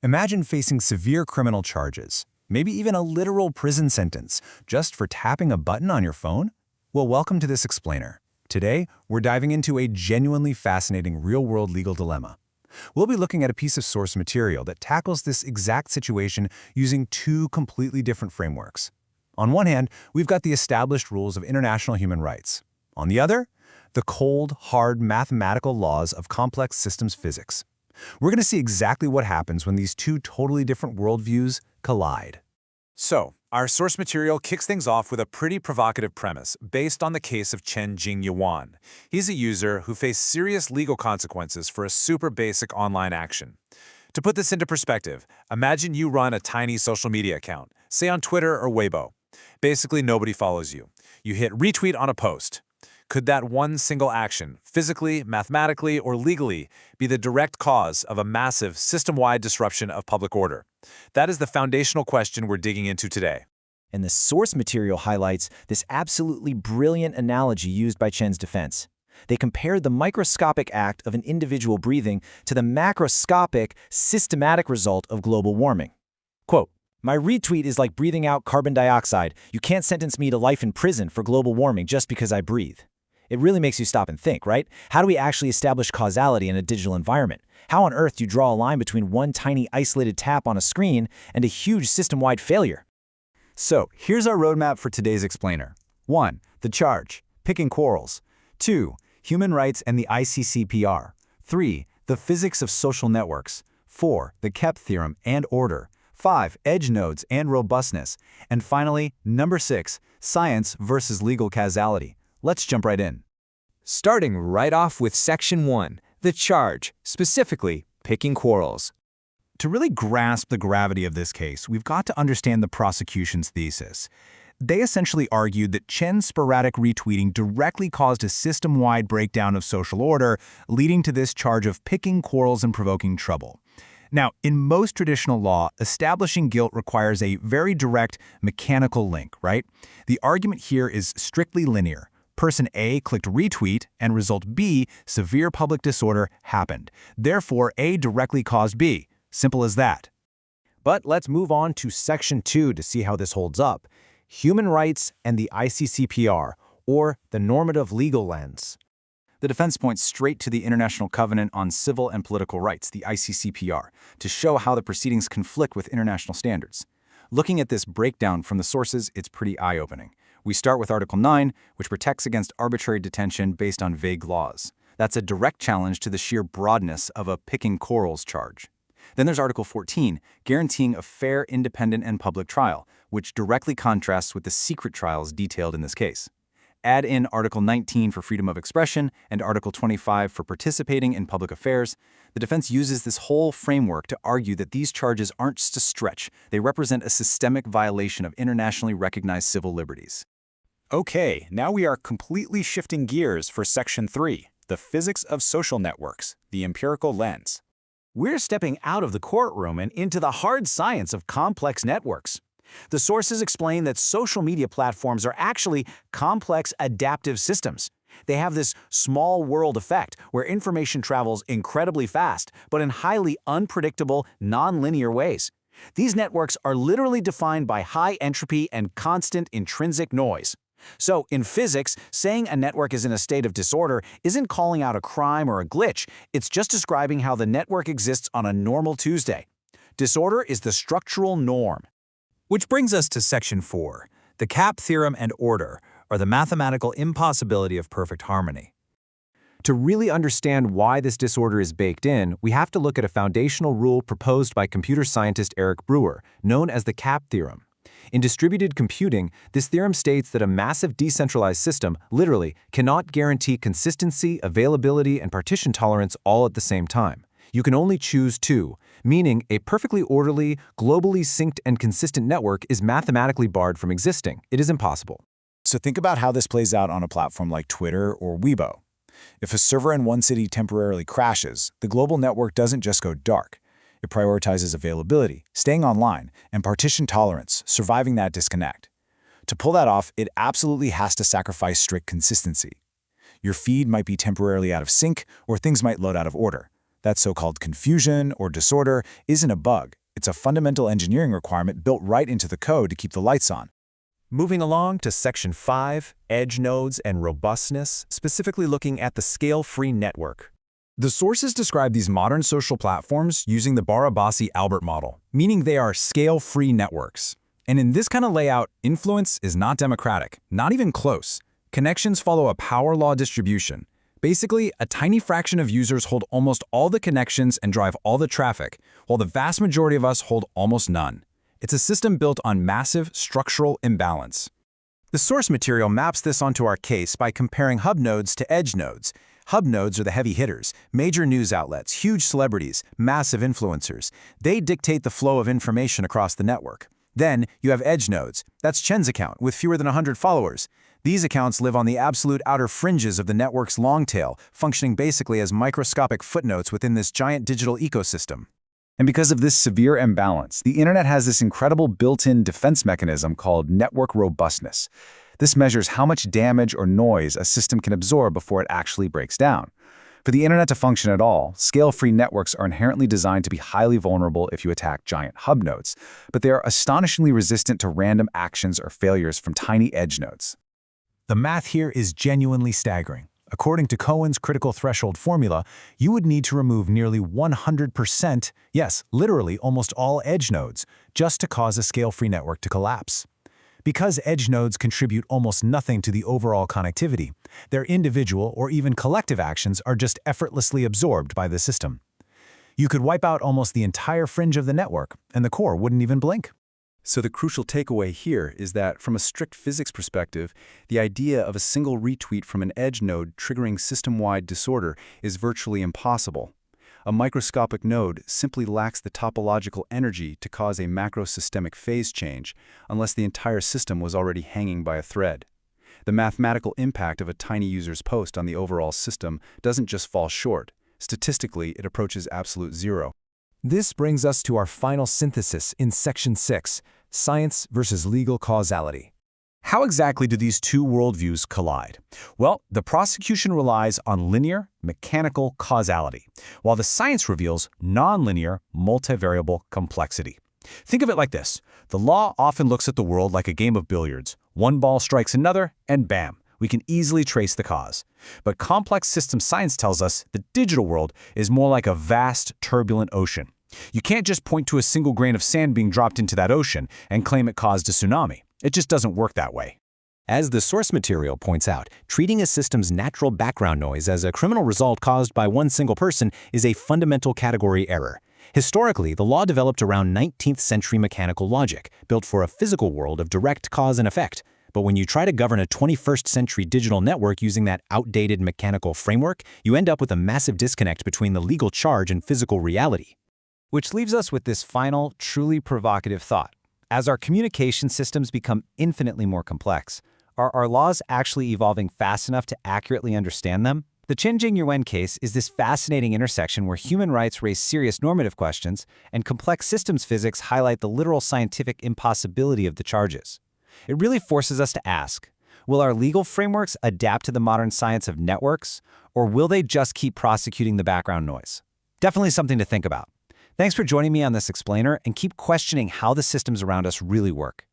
Imagine facing severe criminal charges, maybe even a literal prison sentence, just for tapping a button on your phone? Well, welcome to this explainer. Today, we're diving into a genuinely fascinating real-world legal dilemma. We'll be looking at a piece of source material that tackles this exact situation using two completely different frameworks. On one hand, we've got the established rules of international human rights. On the other, the cold, hard mathematical laws of complex systems physics. We're going to see exactly what happens when these two totally different worldviews collide. So, our source material kicks things off with a pretty provocative premise based on the case of Chen Jingyuan. He's a user who faced serious legal consequences for a super basic online action. To put this into perspective, imagine you run a tiny social media account, say on Twitter or Weibo. Basically, nobody follows you. You hit retweet on a post. Could that one single action, physically, mathematically, or legally, be the direct cause of a massive, system-wide disruption of public order? That is the foundational question we're digging into today. And the source material highlights this absolutely brilliant analogy used by Chen's defense. They compared the microscopic act of an individual breathing to the macroscopic, systematic result of global warming. Quote, "My retweet is like breathing out carbon dioxide. You can't sentence me to life in prison for global warming just because I breathe." It really makes you stop and think, right? How do we actually establish causality in a digital environment? How on earth do you draw a line between one tiny isolated tap on a screen and a huge system-wide failure? So, here's our roadmap for today's explainer. 1. The charge, picking quarrels. 2. Human rights and the ICCPR. 3. The physics of social networks. 4. The KEP theorem and order. 5. Edge nodes and robustness. And finally, number 6. Science versus legal causality. Let's jump right in. Starting right off with Section 1, the charge, specifically picking quarrels. To really grasp the gravity of this case, we've got to understand the prosecution's thesis. They essentially argued that Chen's sporadic retweeting directly caused a system-wide breakdown of social order, leading to this charge of picking quarrels and provoking trouble. Now, in most traditional law, establishing guilt requires a very direct mechanical link, right? The argument here is strictly linear. Person A clicked retweet, and result B, severe public disorder, happened. Therefore, A directly caused B. Simple as that. But let's move on to Section 2 to see how this holds up. Human rights and the ICCPR, or the normative legal lens. The defense points straight to the International Covenant on Civil and Political Rights, the ICCPR, to show how the proceedings conflict with international standards. Looking at this breakdown from the sources, it's pretty eye-opening. We start with Article 9, which protects against arbitrary detention based on vague laws. That's a direct challenge to the sheer broadness of a picking quarrels charge. Then there's Article 14, guaranteeing a fair, independent, and public trial, which directly contrasts with the secret trials detailed in this case. Add in Article 19 for freedom of expression and Article 25 for participating in public affairs. The defense uses this whole framework to argue that these charges aren't just a stretch, they represent a systemic violation of internationally recognized civil liberties. Okay, now we are completely shifting gears for Section 3, the physics of social networks, the empirical lens. We're stepping out of the courtroom and into the hard science of complex networks. The sources explain that social media platforms are actually complex adaptive systems. They have this small world effect where information travels incredibly fast, but in highly unpredictable, nonlinear ways. These networks are literally defined by high entropy and constant intrinsic noise. So, in physics, saying a network is in a state of disorder isn't calling out a crime or a glitch, it's just describing how the network exists on a normal Tuesday. Disorder is the structural norm. Which brings us to Section 4, the KEP theorem and order, or the mathematical impossibility of perfect harmony. To really understand why this disorder is baked in, we have to look at a foundational rule proposed by computer scientist Eric Brewer, known as the KEP theorem. In distributed computing, this theorem states that a massive decentralized system, literally, cannot guarantee consistency, availability, and partition tolerance all at the same time. You can only choose two, meaning a perfectly orderly, globally synced and consistent network is mathematically barred from existing. It is impossible. So think about how this plays out on a platform like Twitter or Weibo. If a server in one city temporarily crashes, the global network doesn't just go dark. It prioritizes availability, staying online, and partition tolerance, surviving that disconnect. To pull that off, it absolutely has to sacrifice strict consistency. Your feed might be temporarily out of sync, or things might load out of order. That so-called confusion or disorder isn't a bug. It's a fundamental engineering requirement built right into the code to keep the lights on. Moving along to Section 5, Edge Nodes and Robustness, specifically looking at the scale-free network. The sources describe these modern social platforms using the Barabasi-Albert model, meaning they are scale-free networks. And in this kind of layout, influence is not democratic, not even close. Connections follow a power law distribution. Basically, a tiny fraction of users hold almost all the connections and drive all the traffic, while the vast majority of us hold almost none. It's a system built on massive structural imbalance. The source material maps this onto our case by comparing hub nodes to edge nodes. Hub nodes are the heavy hitters, major news outlets, huge celebrities, massive influencers. They dictate the flow of information across the network. Then you have edge nodes. That's Chen's account with fewer than 100 followers. These accounts live on the absolute outer fringes of the network's long tail, functioning basically as microscopic footnotes within this giant digital ecosystem. And because of this severe imbalance, the internet has this incredible built-in defense mechanism called network robustness. This measures how much damage or noise a system can absorb before it actually breaks down. For the internet to function at all, scale-free networks are inherently designed to be highly vulnerable if you attack giant hub nodes, but they are astonishingly resistant to random actions or failures from tiny edge nodes. The math here is genuinely staggering. According to Cohen's critical threshold formula, you would need to remove nearly 100%, yes, literally almost all edge nodes, just to cause a scale-free network to collapse. Because edge nodes contribute almost nothing to the overall connectivity, their individual or even collective actions are just effortlessly absorbed by the system. You could wipe out almost the entire fringe of the network, and the core wouldn't even blink. So the crucial takeaway here is that, from a strict physics perspective, the idea of a single retweet from an edge node triggering system-wide disorder is virtually impossible. A microscopic node simply lacks the topological energy to cause a macrosystemic phase change unless the entire system was already hanging by a thread. The mathematical impact of a tiny user's post on the overall system doesn't just fall short. Statistically, it approaches absolute zero. This brings us to our final synthesis in Section 6, Science versus Legal Causality. How exactly do these two worldviews collide? Well, the prosecution relies on linear, mechanical causality, while the science reveals nonlinear, multivariable complexity. Think of it like this. The law often looks at the world like a game of billiards. One ball strikes another, and bam, we can easily trace the cause. But complex system science tells us the digital world is more like a vast, turbulent ocean. You can't just point to a single grain of sand being dropped into that ocean and claim it caused a tsunami. It just doesn't work that way. As the source material points out, treating a system's natural background noise as a criminal result caused by one single person is a fundamental category error. Historically, the law developed around 19th century mechanical logic, built for a physical world of direct cause and effect. But when you try to govern a 21st century digital network using that outdated mechanical framework, you end up with a massive disconnect between the legal charge and physical reality. Which leaves us with this final, truly provocative thought. As our communication systems become infinitely more complex, are our laws actually evolving fast enough to accurately understand them? The Chen Jingyuan case is this fascinating intersection where human rights raise serious normative questions and complex systems physics highlight the literal scientific impossibility of the charges. It really forces us to ask, will our legal frameworks adapt to the modern science of networks, or will they just keep prosecuting the background noise? Definitely something to think about. Thanks for joining me on this explainer, and keep questioning how the systems around us really work.